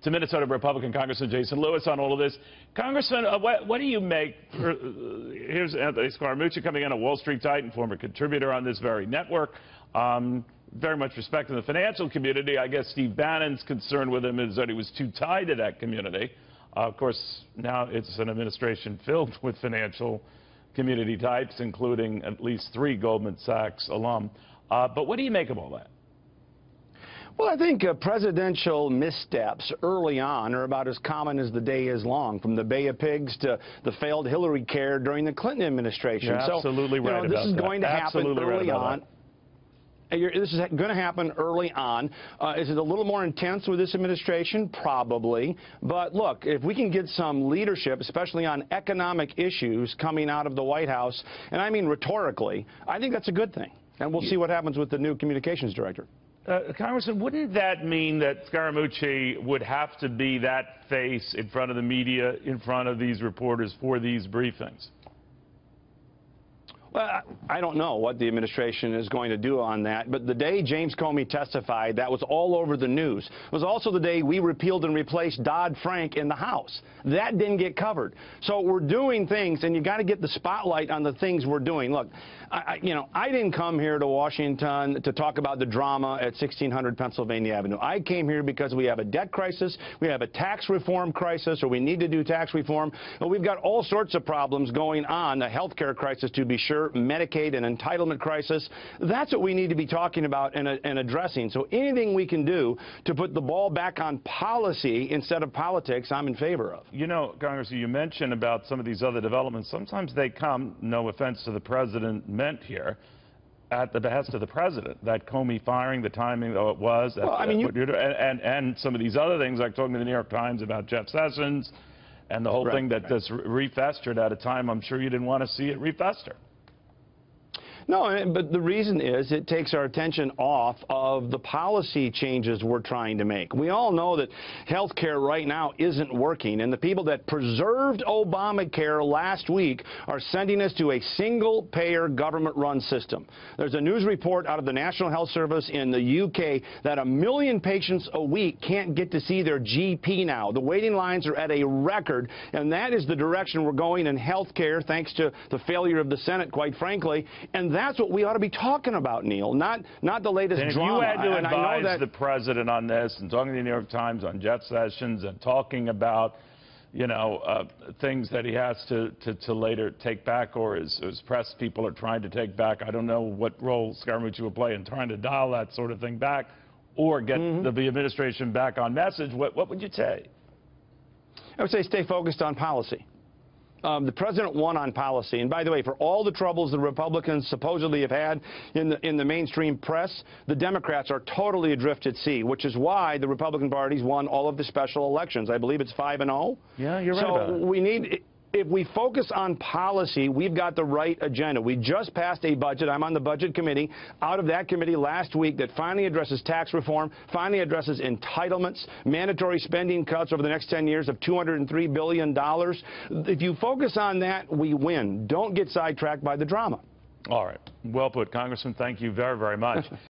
to Minnesota Republican Congressman Jason Lewis on all of this. Congressman, what do you make? Here's Anthony Scaramucci coming in, a Wall Street Titan, former contributor on this very network. Very much respect in the financial community. I guess Steve Bannon's concern with him is that he was too tied to that community. Of course, now it's an administration filled with financial community types, including at least 3 Goldman Sachs alum. But what do you make of all that? Well, I think presidential missteps early on are about as common as the day is long, from the Bay of Pigs to the failed Hillary care during the Clinton administration. You're absolutely right about that. This is going to happen early on. This is going to happen early on. Is it a little more intense with this administration? Probably. But look, if we can get some leadership, especially on economic issues coming out of the White House, and I mean rhetorically, I think that's a good thing. And we'll see what happens with the new communications director. Congressman, wouldn't that mean that Scaramucci would have to be that face in front of the media, in front of these reporters for these briefings? Well, I don't know what the administration is going to do on that, but the day James Comey testified, that was all over the news. It was also the day we repealed and replaced Dodd-Frank in the House. That didn't get covered. So we're doing things, and you got to get the spotlight on the things we're doing. Look, I didn't come here to Washington to talk about the drama at 1600 Pennsylvania Avenue. I came here because we have a debt crisis, we have a tax reform crisis, or we need to do tax reform. But we've got all sorts of problems going on, a health care crisis to be sure, Medicaid and entitlement crisis. That's what we need to be talking about and addressing. So anything we can do to put the ball back on policy instead of politics, I'm in favor of. You know, Congressman, you mentioned about some of these other developments. Sometimes they come, no offense to the president meant here, at the behest of the president. That Comey firing, the timing, though it was, well, and some of these other things, like talking to the New York Times about Jeff Sessions and the whole thing that's refestered at a time I'm sure you didn't want to see it refester. No, but the reason is it takes our attention off of the policy changes we're trying to make. We all know that health care right now isn't working, and the people that preserved Obamacare last week are sending us to a single-payer government-run system. There's a news report out of the National Health Service in the UK that 1 million patients a week can't get to see their GP now. The waiting lines are at a record, and that is the direction we're going in health care, thanks to the failure of the Senate, quite frankly. And that's what we ought to be talking about, Neil, not the latest drama. If you had to advise the president on this, and talking to the New York Times on Jeff Sessions, and talking about, things that he has to later take back, or his press people are trying to take back, I don't know what role Scaramucci will play in trying to dial that sort of thing back, or get the administration back on message, what would you say? I would say stay focused on policy. The president won on policy. And by the way, for all the troubles the Republicans supposedly have had in the mainstream press, the Democrats are totally adrift at sea, which is why the Republican party's won all of the special elections. I believe it's 5-0. Yeah, you're right about it. So we need... If we focus on policy, we've got the right agenda. We just passed a budget. I'm on the budget committee. Out of that committee last week that finally addresses tax reform, finally addresses entitlements, mandatory spending cuts over the next 10 years of $203 billion. If you focus on that, we win. Don't get sidetracked by the drama. All right. Well put, Congressman. Thank you very, very much.